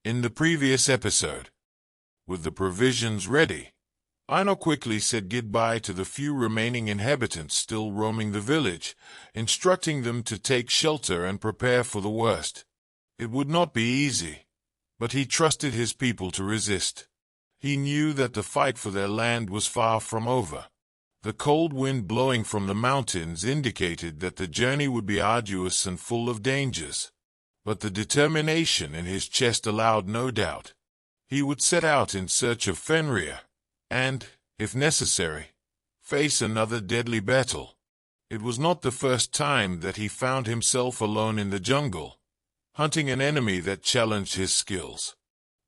In the previous episode, with the provisions ready, Einar quickly said goodbye to the few remaining inhabitants still roaming the village, instructing them to take shelter and prepare for the worst. It would not be easy, but he trusted his people to resist. He knew that the fight for their land was far from over. The cold wind blowing from the mountains indicated that the journey would be arduous and full of dangers. But the determination in his chest allowed no doubt. He would set out in search of Fenrir, and, if necessary, face another deadly battle. It was not the first time that he found himself alone in the jungle, hunting an enemy that challenged his skills.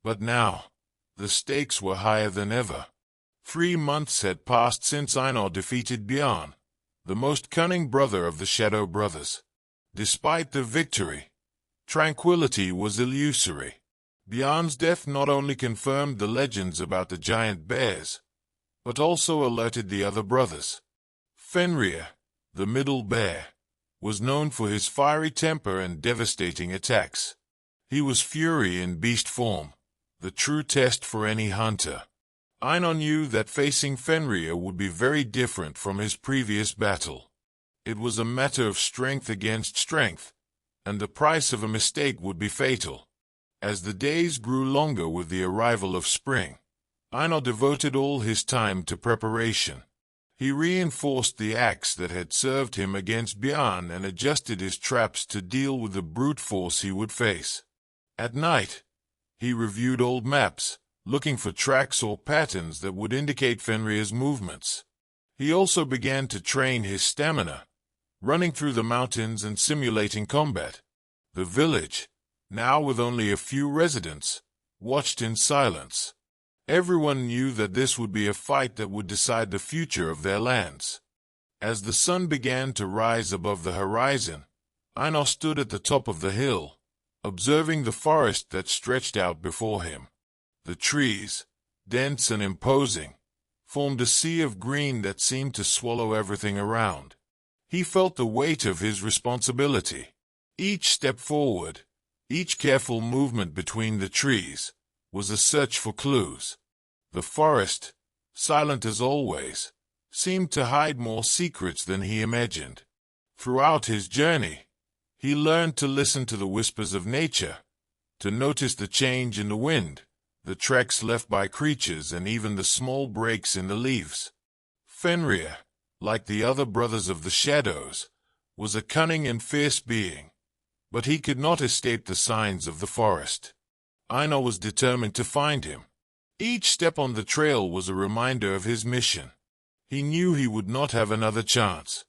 But now, the stakes were higher than ever. 3 months had passed since Einar defeated Björn, the most cunning brother of the Shadow Brothers. Despite the victory, tranquility was illusory. Björn's death not only confirmed the legends about the giant bears, but also alerted the other brothers. Fenrir, the middle bear, was known for his fiery temper and devastating attacks. He was fury in beast form, the true test for any hunter. Einar knew that facing Fenrir would be very different from his previous battle. It was a matter of strength against strength, and the price of a mistake would be fatal. As the days grew longer with the arrival of spring, Einar devoted all his time to preparation. He reinforced the axe that had served him against Björn and adjusted his traps to deal with the brute force he would face. At night, he reviewed old maps, looking for tracks or patterns that would indicate Fenrir's movements. He also began to train his stamina, running through the mountains and simulating combat. The village, now with only a few residents, watched in silence. Everyone knew that this would be a fight that would decide the future of their lands. As the sun began to rise above the horizon, Einar stood at the top of the hill, observing the forest that stretched out before him. The trees, dense and imposing, formed a sea of green that seemed to swallow everything around. He felt the weight of his responsibility. Each step forward, each careful movement between the trees, was a search for clues. The forest, silent as always, seemed to hide more secrets than he imagined. Throughout his journey, he learned to listen to the whispers of nature, to notice the change in the wind, the tracks left by creatures, and even the small breaks in the leaves. Fenrir, like the other brothers of the shadows, was a cunning and fierce being, but he could not escape the signs of the forest. Einar was determined to find him. Each step on the trail was a reminder of his mission. He knew he would not have another chance.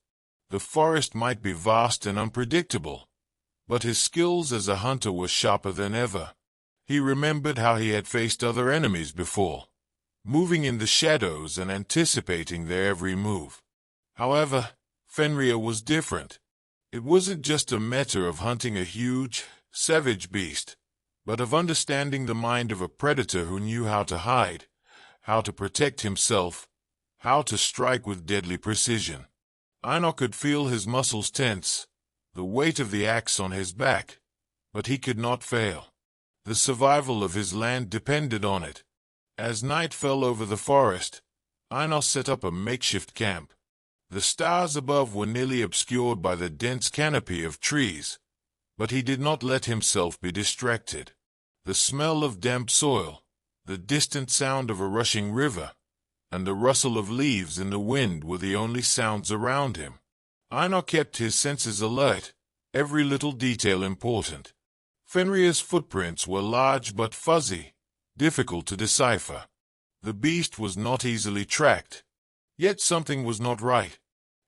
The forest might be vast and unpredictable, but his skills as a hunter were sharper than ever. He remembered how he had faced other enemies before, moving in the shadows and anticipating their every move. However, Fenrir was different. It wasn't just a matter of hunting a huge, savage beast, but of understanding the mind of a predator who knew how to hide, how to protect himself, how to strike with deadly precision. Einar could feel his muscles tense, the weight of the axe on his back, but he could not fail. The survival of his land depended on it. As night fell over the forest, Einar set up a makeshift camp. The stars above were nearly obscured by the dense canopy of trees, but he did not let himself be distracted. The smell of damp soil, the distant sound of a rushing river, and the rustle of leaves in the wind were the only sounds around him. Einar kept his senses alert, every little detail important. Fenrir's footprints were large but fuzzy, difficult to decipher. The beast was not easily tracked, yet something was not right.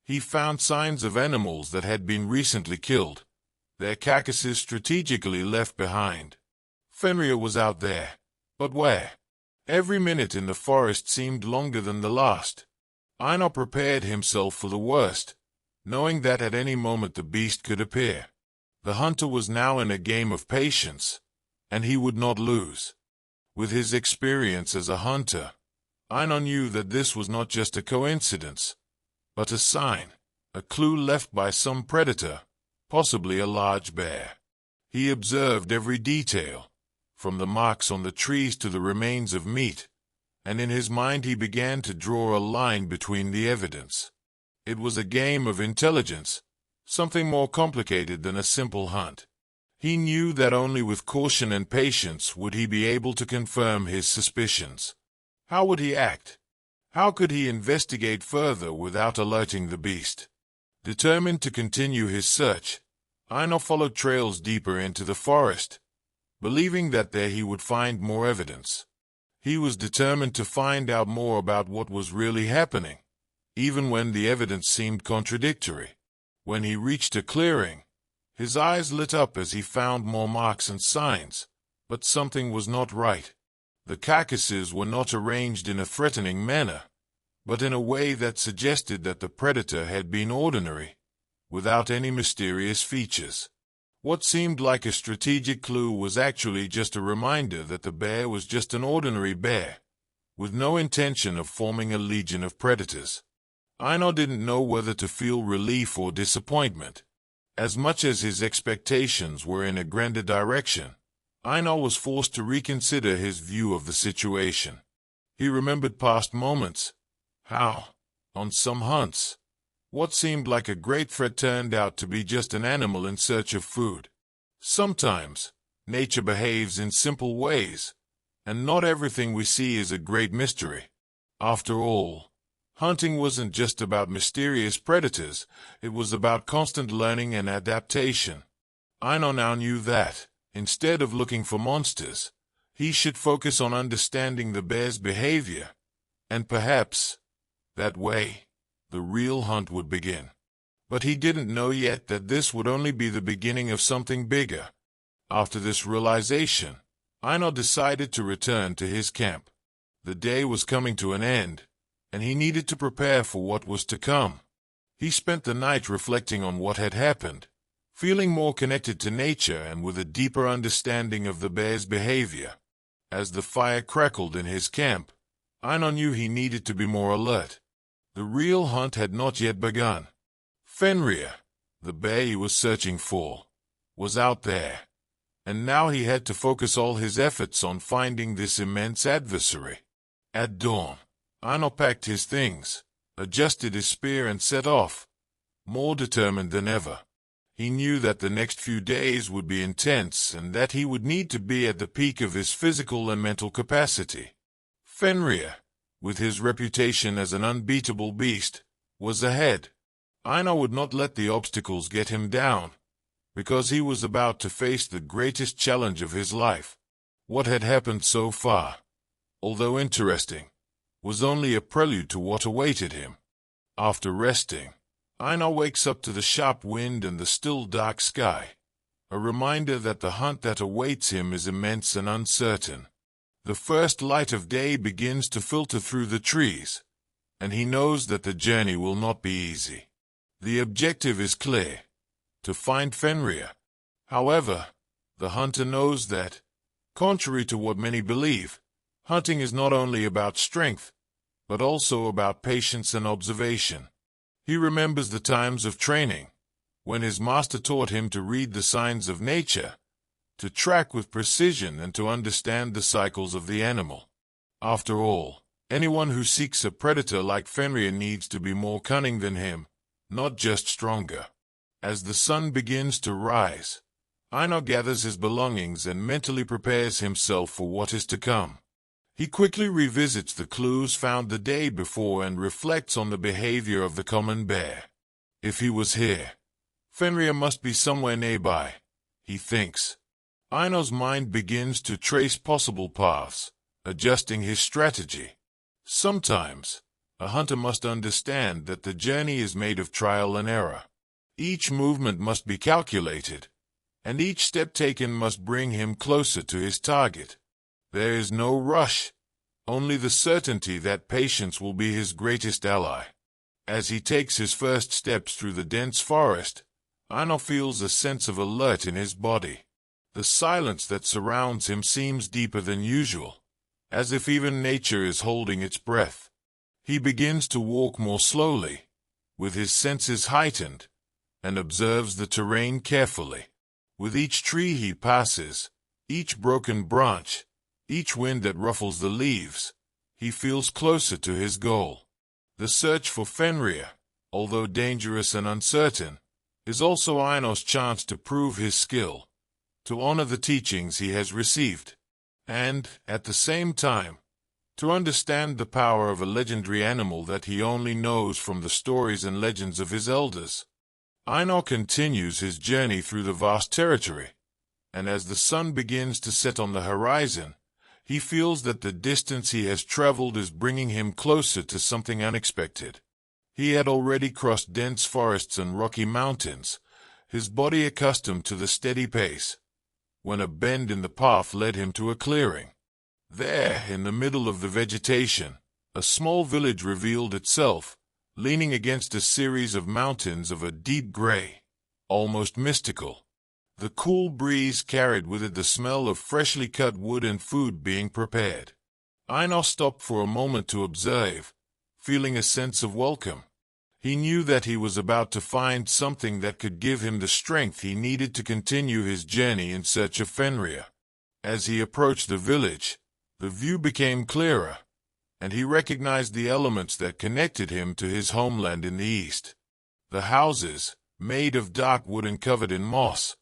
He found signs of animals that had been recently killed, their carcasses strategically left behind. Fenrir was out there, but where? Every minute in the forest seemed longer than the last. Einar prepared himself for the worst, knowing that at any moment the beast could appear. The hunter was now in a game of patience, and he would not lose. With his experience as a hunter, Einar knew that this was not just a coincidence, but a sign, a clue left by some predator, possibly a large bear. He observed every detail, from the marks on the trees to the remains of meat, and in his mind he began to draw a line between the evidence. It was a game of intelligence, something more complicated than a simple hunt. He knew that only with caution and patience would he be able to confirm his suspicions. How would he act? How could he investigate further without alerting the beast? Determined to continue his search, Einar followed trails deeper into the forest, believing that there he would find more evidence. He was determined to find out more about what was really happening, even when the evidence seemed contradictory. When he reached a clearing, his eyes lit up as he found more marks and signs, but something was not right. The carcasses were not arranged in a threatening manner, but in a way that suggested that the predator had been ordinary, without any mysterious features. What seemed like a strategic clue was actually just a reminder that the bear was just an ordinary bear, with no intention of forming a legion of predators. Einar didn't know whether to feel relief or disappointment. As much as his expectations were in a grander direction, Einar was forced to reconsider his view of the situation. He remembered past moments, how, on some hunts, what seemed like a great threat turned out to be just an animal in search of food. Sometimes, nature behaves in simple ways, and not everything we see is a great mystery. After all, hunting wasn't just about mysterious predators, it was about constant learning and adaptation. Einar now knew that, instead of looking for monsters, he should focus on understanding the bear's behavior, and perhaps, that way, the real hunt would begin. But he didn't know yet that this would only be the beginning of something bigger. After this realization, Einar decided to return to his camp. The day was coming to an end, and he needed to prepare for what was to come. He spent the night reflecting on what had happened, feeling more connected to nature and with a deeper understanding of the bear's behavior. As the fire crackled in his camp, Einar knew he needed to be more alert. The real hunt had not yet begun. Fenrir, the bear he was searching for, was out there, and now he had to focus all his efforts on finding this immense adversary. At dawn, Einar packed his things, adjusted his spear and set off, more determined than ever. He knew that the next few days would be intense and that he would need to be at the peak of his physical and mental capacity. Fenrir, with his reputation as an unbeatable beast, was ahead. Einar would not let the obstacles get him down, because he was about to face the greatest challenge of his life. What had happened so far, although interesting, was only a prelude to what awaited him. After resting, Einar wakes up to the sharp wind and the still dark sky, a reminder that the hunt that awaits him is immense and uncertain. The first light of day begins to filter through the trees, and he knows that the journey will not be easy. The objective is clear: to find Fenrir. However, the hunter knows that, contrary to what many believe, hunting is not only about strength, but also about patience and observation. He remembers the times of training, when his master taught him to read the signs of nature, to track with precision and to understand the cycles of the animal. After all, anyone who seeks a predator like Fenrir needs to be more cunning than him, not just stronger. As the sun begins to rise, Einar gathers his belongings and mentally prepares himself for what is to come. He quickly revisits the clues found the day before and reflects on the behavior of the common bear. If he was here, Fenrir must be somewhere nearby, he thinks. Einar's mind begins to trace possible paths, adjusting his strategy. Sometimes, a hunter must understand that the journey is made of trial and error. Each movement must be calculated, and each step taken must bring him closer to his target. There is no rush, only the certainty that patience will be his greatest ally. As he takes his first steps through the dense forest, Einar feels a sense of alert in his body. The silence that surrounds him seems deeper than usual, as if even nature is holding its breath. He begins to walk more slowly, with his senses heightened, and observes the terrain carefully. With each tree he passes, Each broken branch, each wind that ruffles the leaves, he feels closer to his goal. The search for Fenrir, although dangerous and uncertain, is also Einar's chance to prove his skill, to honor the teachings he has received, and, at the same time, to understand the power of a legendary animal that he only knows from the stories and legends of his elders. Einar continues his journey through the vast territory, and as the sun begins to set on the horizon, he feels that the distance he has traveled is bringing him closer to something unexpected. He had already crossed dense forests and rocky mountains, his body accustomed to the steady pace, when a bend in the path led him to a clearing. There, in the middle of the vegetation, a small village revealed itself, leaning against a series of mountains of a deep gray, almost mystical. The cool breeze carried with it the smell of freshly cut wood and food being prepared. Einar stopped for a moment to observe, feeling a sense of welcome. He knew that he was about to find something that could give him the strength he needed to continue his journey in search of Fenrir. As he approached the village, the view became clearer, and he recognized the elements that connected him to his homeland in the east. The houses, made of dark wood and covered in moss,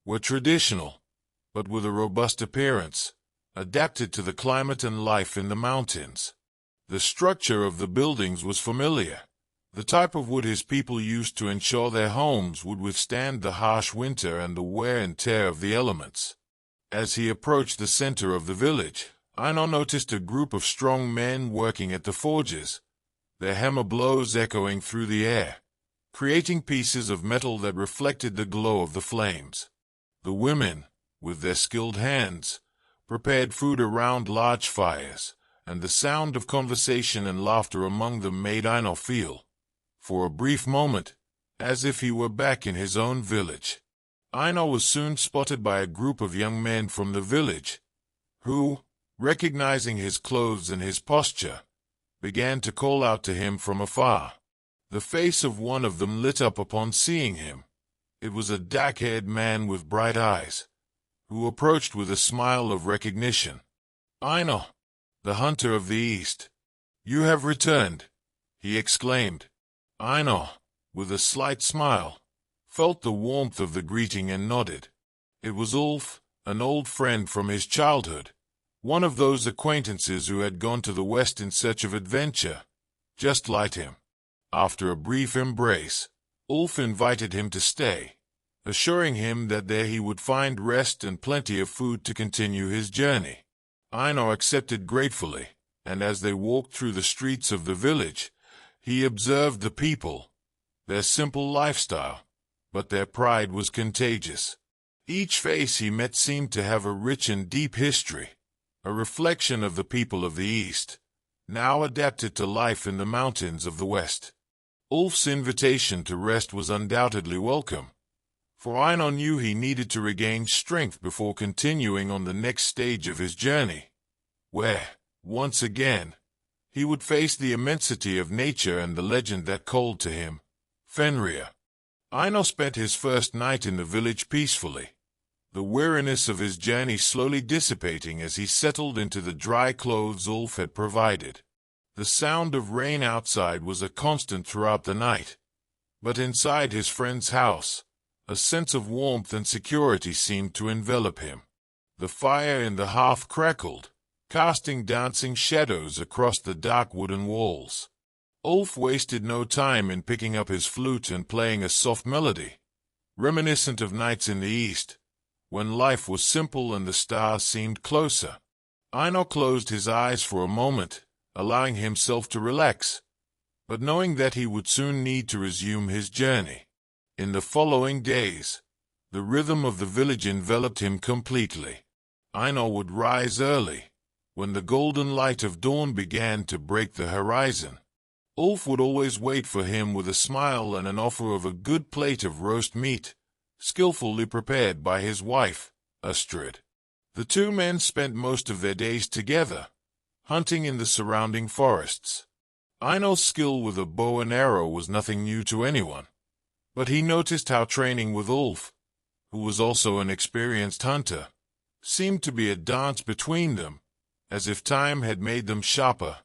were traditional, but with a robust appearance, adapted to the climate and life in the mountains. The structure of the buildings was familiar, the type of wood his people used to ensure their homes would withstand the harsh winter and the wear and tear of the elements. As he approached the center of the village, Einar noticed a group of strong men working at the forges, their hammer blows echoing through the air, creating pieces of metal that reflected the glow of the flames. The women, with their skilled hands, prepared food around large fires, and the sound of conversation and laughter among them made Einar feel, for a brief moment, as if he were back in his own village. Einar was soon spotted by a group of young men from the village, who, recognizing his clothes and his posture, began to call out to him from afar. The face of one of them lit up upon seeing him. It was a dark-haired man with bright eyes, who approached with a smile of recognition. "Einar, the hunter of the East, you have returned," he exclaimed. Einar, with a slight smile, felt the warmth of the greeting and nodded. It was Ulf, an old friend from his childhood, one of those acquaintances who had gone to the west in search of adventure, just like him. After a brief embrace, Ulf invited him to stay, assuring him that there he would find rest and plenty of food to continue his journey. Einar accepted gratefully, and as they walked through the streets of the village, he observed the people, their simple lifestyle, but their pride was contagious. Each face he met seemed to have a rich and deep history, a reflection of the people of the East, now adapted to life in the mountains of the West. Ulf's invitation to rest was undoubtedly welcome, for Einar knew he needed to regain strength before continuing on the next stage of his journey, where, once again, he would face the immensity of nature and the legend that called to him, Fenrir. Einar spent his first night in the village peacefully, the weariness of his journey slowly dissipating as he settled into the dry clothes Ulf had provided. The sound of rain outside was a constant throughout the night, but inside his friend's house, a sense of warmth and security seemed to envelop him. The fire in the hearth crackled, casting dancing shadows across the dark wooden walls. Ulf wasted no time in picking up his flute and playing a soft melody, reminiscent of nights in the East, when life was simple and the stars seemed closer. Einar closed his eyes for a moment, allowing himself to relax, but knowing that he would soon need to resume his journey. In the following days, the rhythm of the village enveloped him completely. Einar would rise early, when the golden light of dawn began to break the horizon. Ulf would always wait for him with a smile and an offer of a good plate of roast meat, skillfully prepared by his wife, Astrid. The two men spent most of their days together, hunting in the surrounding forests. Einar's skill with a bow and arrow was nothing new to anyone, but he noticed how training with Ulf, who was also an experienced hunter, seemed to be a dance between them, as if time had made them sharper,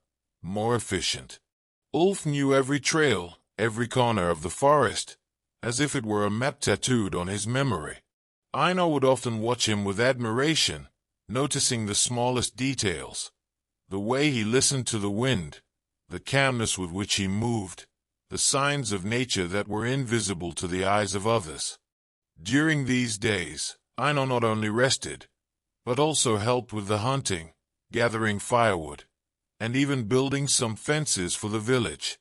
more efficient. Ulf knew every trail, every corner of the forest, as if it were a map tattooed on his memory. Einar would often watch him with admiration, noticing the smallest details, the way he listened to the wind, the calmness with which he moved, the signs of nature that were invisible to the eyes of others. During these days, Einar not only rested, but also helped with the hunting, gathering firewood, and even building some fences for the village.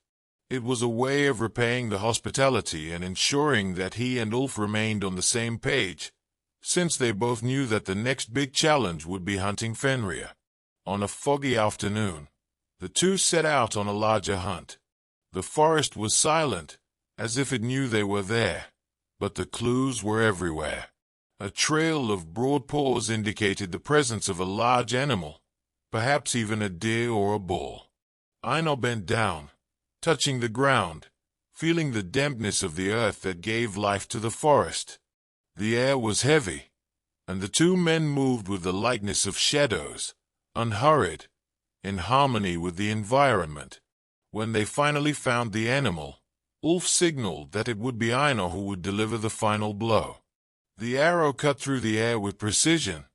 It was a way of repaying the hospitality and ensuring that he and Ulf remained on the same page, since they both knew that the next big challenge would be hunting Fenrir. On a foggy afternoon, the two set out on a larger hunt. The forest was silent, as if it knew they were there, but the clues were everywhere. A trail of broad paws indicated the presence of a large animal, perhaps even a deer or a bull. Einar bent down, touching the ground, feeling the dampness of the earth that gave life to the forest. The air was heavy, and the two men moved with the lightness of shadows, unhurried, in harmony with the environment. When they finally found the animal, Ulf signaled that it would be Einar who would deliver the final blow. The arrow cut through the air with precision,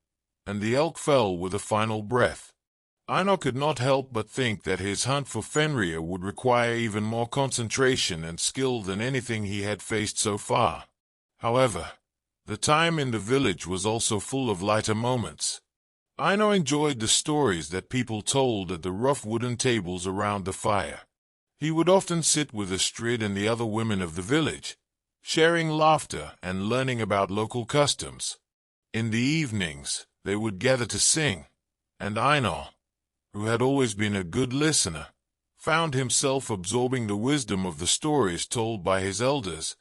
and the elk fell with a final breath. Einar could not help but think that his hunt for Fenrir would require even more concentration and skill than anything he had faced so far. However, the time in the village was also full of lighter moments. Einar enjoyed the stories that people told at the rough wooden tables around the fire. He would often sit with Astrid and the other women of the village, sharing laughter and learning about local customs. In the evenings, they would gather to sing, and Einar, who had always been a good listener, found himself absorbing the wisdom of the stories told by his elders,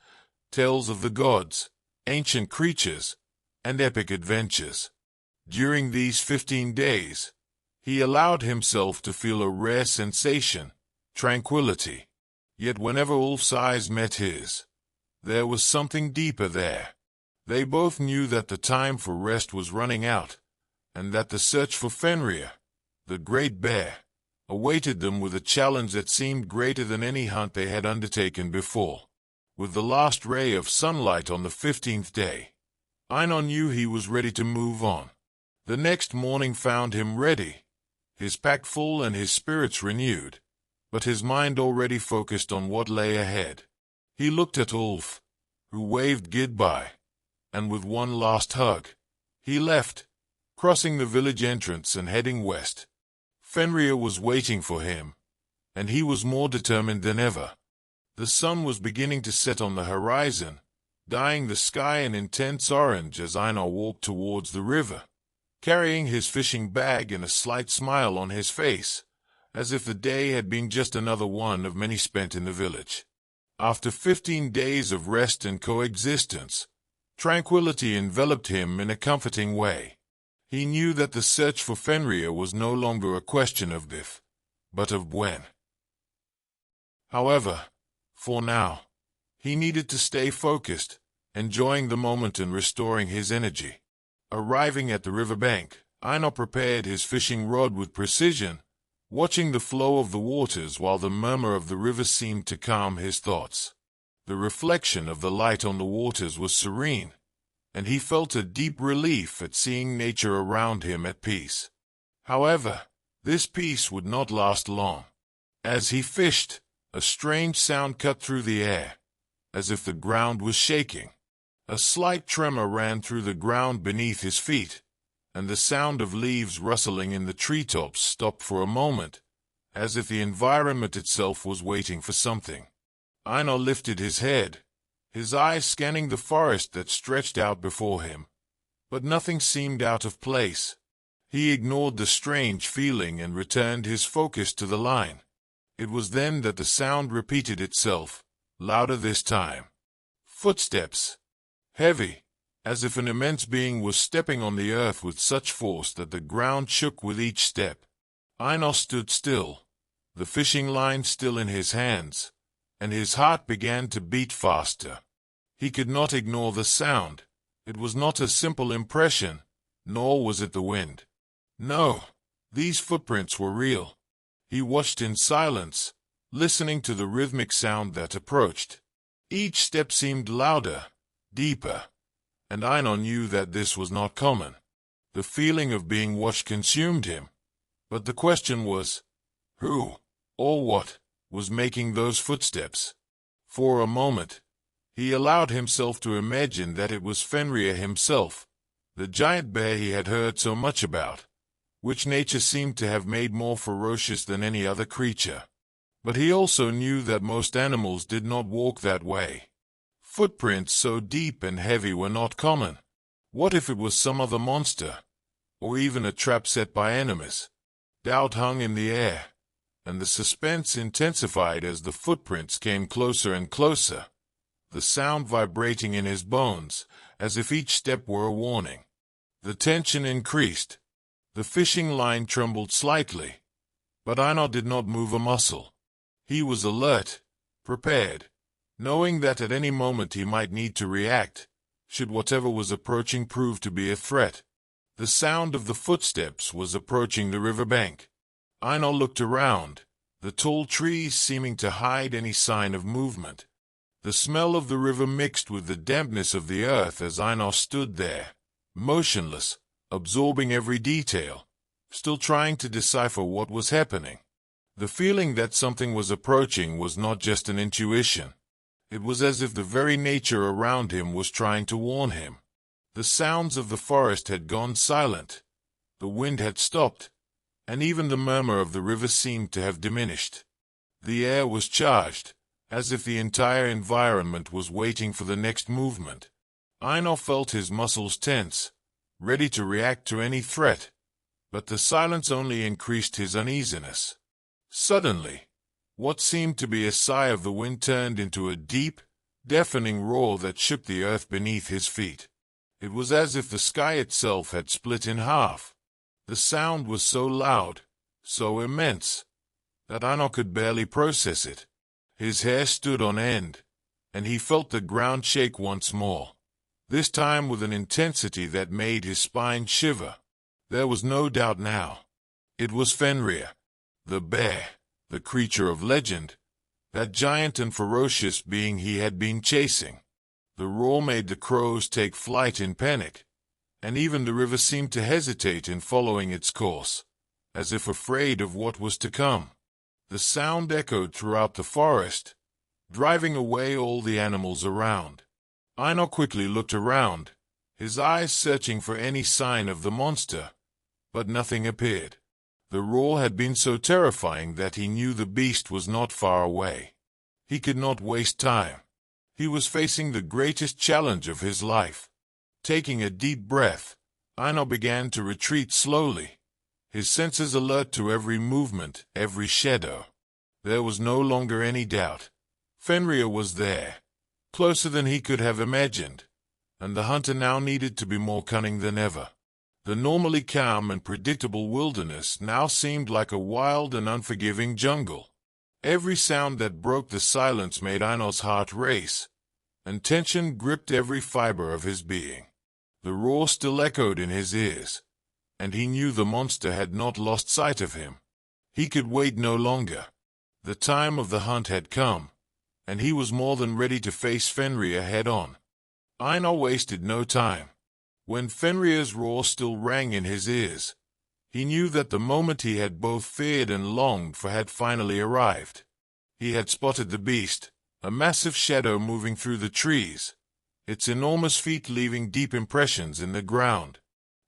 tales of the gods, ancient creatures, and epic adventures. During these 15 days, he allowed himself to feel a rare sensation, tranquility. Yet whenever Ulf's eyes met his, there was something deeper there. They both knew that the time for rest was running out, and that the search for Fenrir, the great bear, awaited them with a challenge that seemed greater than any hunt they had undertaken before. With the last ray of sunlight on the 15th day, Einar knew he was ready to move on. The next morning found him ready, his pack full and his spirits renewed, but his mind already focused on what lay ahead. He looked at Ulf, who waved goodbye, and with one last hug, he left, crossing the village entrance and heading west. Fenrir was waiting for him, and he was more determined than ever. The sun was beginning to set on the horizon, dyeing the sky an intense orange as Einar walked towards the river, carrying his fishing bag and a slight smile on his face, as if the day had been just another one of many spent in the village. After 15 days of rest and coexistence, tranquility enveloped him in a comforting way. He knew that the search for Fenrir was no longer a question of if, but of when. However, for now, he needed to stay focused, enjoying the moment and restoring his energy. Arriving at the riverbank, Einar prepared his fishing rod with precision, watching the flow of the waters while the murmur of the river seemed to calm his thoughts. The reflection of the light on the waters was serene, and he felt a deep relief at seeing nature around him at peace. However, this peace would not last long. As he fished, a strange sound cut through the air, as if the ground was shaking. A slight tremor ran through the ground beneath his feet, and the sound of leaves rustling in the treetops stopped for a moment, as if the environment itself was waiting for something. Einar lifted his head, his eyes scanning the forest that stretched out before him, but nothing seemed out of place. He ignored the strange feeling and returned his focus to the line. It was then that the sound repeated itself, louder this time. Footsteps. Heavy, as if an immense being was stepping on the earth with such force that the ground shook with each step. Einar stood still, the fishing line still in his hands, and his heart began to beat faster. He could not ignore the sound. It was not a simple impression. nor was it the wind. No, these footprints were real. He watched in silence, listening to the rhythmic sound that approached. Each step seemed louder, deeper, and Einar knew that this was not common. The feeling of being watched consumed him. But the question was, who, or what, was making those footsteps? For a moment, he allowed himself to imagine that it was Fenrir himself, the giant bear he had heard so much about, which nature seemed to have made more ferocious than any other creature. But he also knew that most animals did not walk that way. Footprints so deep and heavy were not common. What if it was some other monster, or even a trap set by enemies? Doubt hung in the air, and the suspense intensified as the footprints came closer and closer, the sound vibrating in his bones, as if each step were a warning. The tension increased. The fishing line trembled slightly, but Einar did not move a muscle. He was alert, prepared, knowing that at any moment he might need to react, should whatever was approaching prove to be a threat. The sound of the footsteps was approaching the riverbank. Einar looked around, the tall trees seeming to hide any sign of movement. The smell of the river mixed with the dampness of the earth as Einar stood there, motionless, absorbing every detail, still trying to decipher what was happening. The feeling that something was approaching was not just an intuition. It was as if the very nature around him was trying to warn him. The sounds of the forest had gone silent. The wind had stopped, and even the murmur of the river seemed to have diminished. The air was charged, as if the entire environment was waiting for the next movement. Einar felt his muscles tense, ready to react to any threat, but the silence only increased his uneasiness. Suddenly, what seemed to be a sigh of the wind turned into a deep, deafening roar that shook the earth beneath his feet. It was as if the sky itself had split in half. The sound was so loud, so immense, that Einar could barely process it. His hair stood on end, and he felt the ground shake once more, this time with an intensity that made his spine shiver. There was no doubt now. It was Fenrir, the bear, the creature of legend, that giant and ferocious being he had been chasing. The roar made the crows take flight in panic, and even the river seemed to hesitate in following its course, as if afraid of what was to come. The sound echoed throughout the forest, driving away all the animals around. Einar quickly looked around, his eyes searching for any sign of the monster, but nothing appeared. The roar had been so terrifying that he knew the beast was not far away. He could not waste time. He was facing the greatest challenge of his life. Taking a deep breath, Einar began to retreat slowly, his senses alert to every movement, every shadow. There was no longer any doubt. Fenrir was there, closer than he could have imagined, and the hunter now needed to be more cunning than ever. The normally calm and predictable wilderness now seemed like a wild and unforgiving jungle. Every sound that broke the silence made Einar's heart race, and tension gripped every fiber of his being. The roar still echoed in his ears, and he knew the monster had not lost sight of him. He could wait no longer. The time of the hunt had come, and he was more than ready to face Fenrir head-on. Einar wasted no time. When Fenrir's roar still rang in his ears, he knew that the moment he had both feared and longed for had finally arrived. He had spotted the beast, a massive shadow moving through the trees, its enormous feet leaving deep impressions in the ground.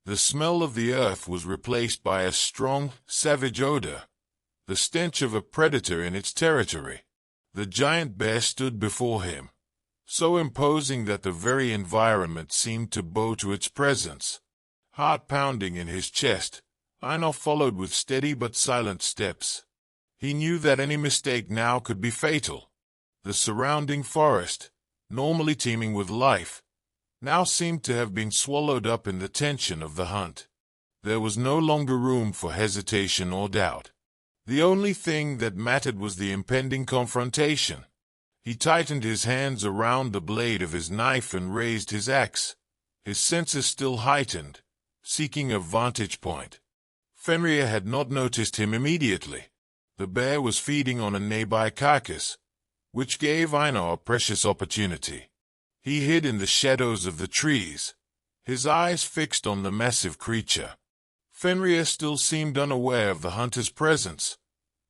The smell of the earth was replaced by a strong, savage odor, the stench of a predator in its territory. The giant bear stood before him, so imposing that the very environment seemed to bow to its presence. Heart pounding in his chest, Einar followed with steady but silent steps. He knew that any mistake now could be fatal. The surrounding forest, normally teeming with life, now seemed to have been swallowed up in the tension of the hunt. There was no longer room for hesitation or doubt. The only thing that mattered was the impending confrontation. He tightened his hands around the blade of his knife and raised his axe, his senses still heightened, seeking a vantage point. Fenrir had not noticed him immediately. The bear was feeding on a nearby carcass, which gave Einar a precious opportunity. He hid in the shadows of the trees, his eyes fixed on the massive creature. Fenrir still seemed unaware of the hunter's presence,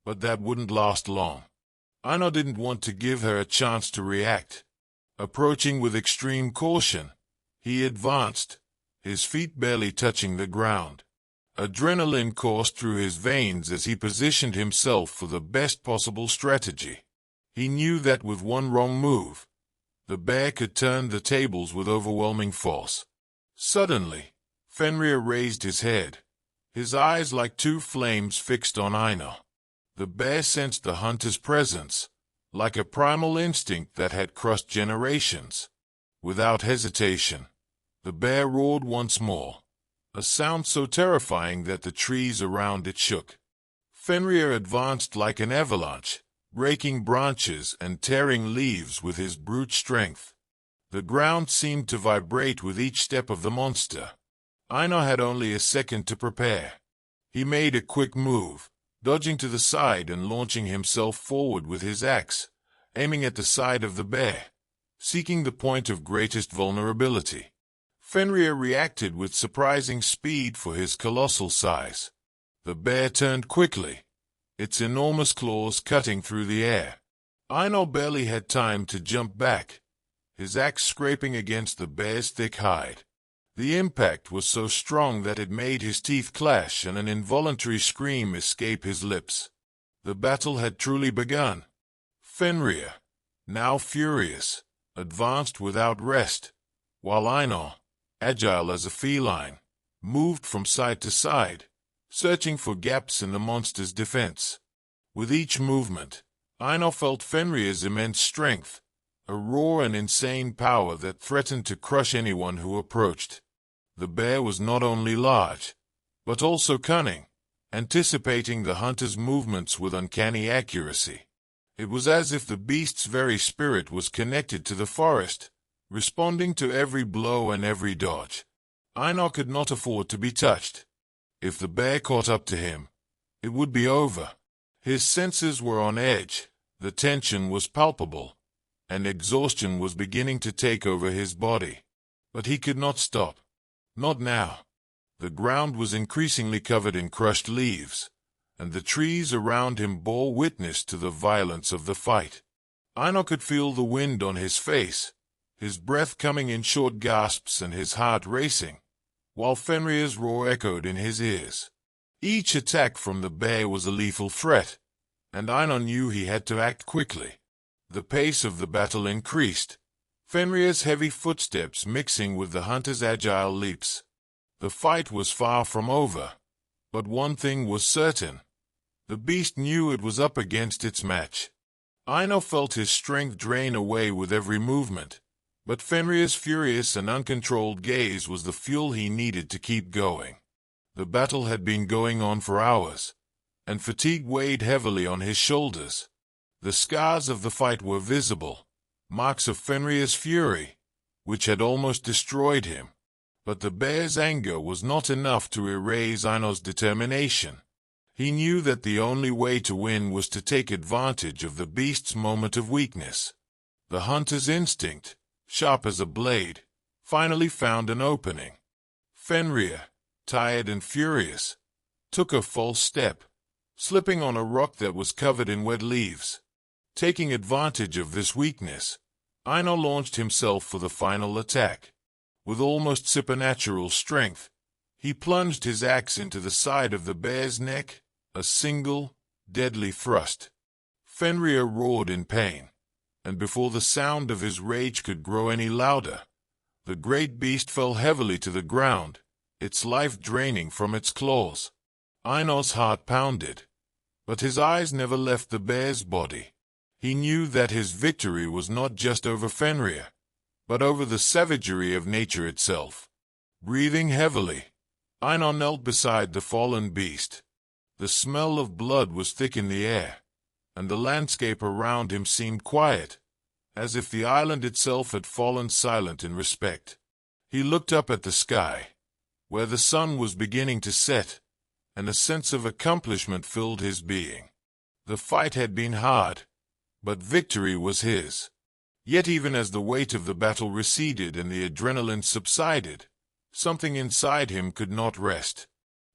but that wouldn't last long. Einar didn't want to give her a chance to react. Approaching with extreme caution, he advanced, his feet barely touching the ground. Adrenaline coursed through his veins as he positioned himself for the best possible strategy. He knew that with one wrong move, the bear could turn the tables with overwhelming force. Suddenly, Fenrir raised his head, his eyes like two flames fixed on Einar. The bear sensed the hunter's presence, like a primal instinct that had crushed generations. Without hesitation, the bear roared once more, a sound so terrifying that the trees around it shook. Fenrir advanced like an avalanche, breaking branches and tearing leaves with his brute strength. The ground seemed to vibrate with each step of the monster. Einar had only a second to prepare. He made a quick move, dodging to the side and launching himself forward with his axe, aiming at the side of the bear, seeking the point of greatest vulnerability. Fenrir reacted with surprising speed for his colossal size. The bear turned quickly, its enormous claws cutting through the air. Einar barely had time to jump back, his axe scraping against the bear's thick hide. The impact was so strong that it made his teeth clash and an involuntary scream escape his lips. The battle had truly begun. Fenrir, now furious, advanced without rest, while Einar, agile as a feline, moved from side to side, searching for gaps in the monster's defense. With each movement, Einar felt Fenrir's immense strength, a raw and insane power that threatened to crush anyone who approached. The bear was not only large, but also cunning, anticipating the hunter's movements with uncanny accuracy. It was as if the beast's very spirit was connected to the forest, responding to every blow and every dodge. Einar could not afford to be touched. If the bear caught up to him, it would be over. His senses were on edge, the tension was palpable, and exhaustion was beginning to take over his body. But he could not stop. Not now. The ground was increasingly covered in crushed leaves, and the trees around him bore witness to the violence of the fight. Einar could feel the wind on his face, his breath coming in short gasps and his heart racing, while Fenrir's roar echoed in his ears. Each attack from the bear was a lethal threat, and Einar knew he had to act quickly. The pace of the battle increased, Fenrir's heavy footsteps mixing with the hunter's agile leaps. The fight was far from over, but one thing was certain. The beast knew it was up against its match. Einar felt his strength drain away with every movement, but Fenrir's furious and uncontrolled gaze was the fuel he needed to keep going. The battle had been going on for hours, and fatigue weighed heavily on his shoulders. The scars of the fight were visible, marks of Fenrir's fury, which had almost destroyed him. But the bear's anger was not enough to erase Einar's determination. He knew that the only way to win was to take advantage of the beast's moment of weakness. The hunter's instinct, sharp as a blade, finally found an opening. Fenrir, tired and furious, took a false step, slipping on a rock that was covered in wet leaves. Taking advantage of this weakness, Einar launched himself for the final attack. With almost supernatural strength, he plunged his axe into the side of the bear's neck, a single, deadly thrust. Fenrir roared in pain, and before the sound of his rage could grow any louder, the great beast fell heavily to the ground, its life draining from its claws. Einar's heart pounded, but his eyes never left the bear's body. He knew that his victory was not just over Fenrir, but over the savagery of nature itself. Breathing heavily, Einar knelt beside the fallen beast. The smell of blood was thick in the air, and the landscape around him seemed quiet, as if the island itself had fallen silent in respect. He looked up at the sky, where the sun was beginning to set, and a sense of accomplishment filled his being. The fight had been hard, but victory was his. Yet even as the weight of the battle receded and the adrenaline subsided, something inside him could not rest.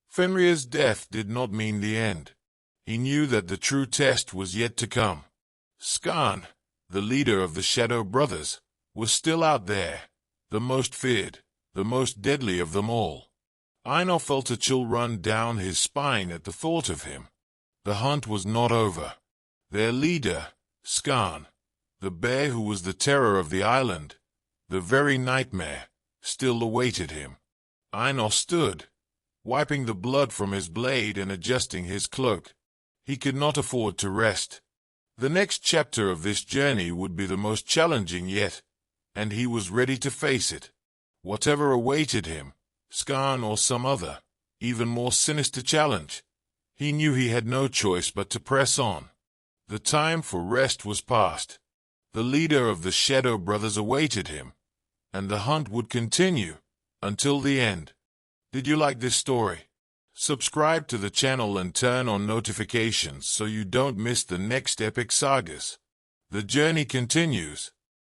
Fenrir's death did not mean the end. He knew that the true test was yet to come. Skarn, the leader of the Shadow Brothers, was still out there, the most feared, the most deadly of them all. Einar felt a chill run down his spine at the thought of him. The hunt was not over. Their leader, Skarn, the bear who was the terror of the island, the very nightmare, still awaited him. Einar stood, wiping the blood from his blade and adjusting his cloak. He could not afford to rest. The next chapter of this journey would be the most challenging yet, and he was ready to face it. Whatever awaited him, Skarn or some other, even more sinister challenge, he knew he had no choice but to press on. The time for rest was past. The leader of the Shadow Brothers awaited him, and the hunt would continue until the end. Did you like this story? Subscribe to the channel and turn on notifications so you don't miss the next epic sagas. The journey continues.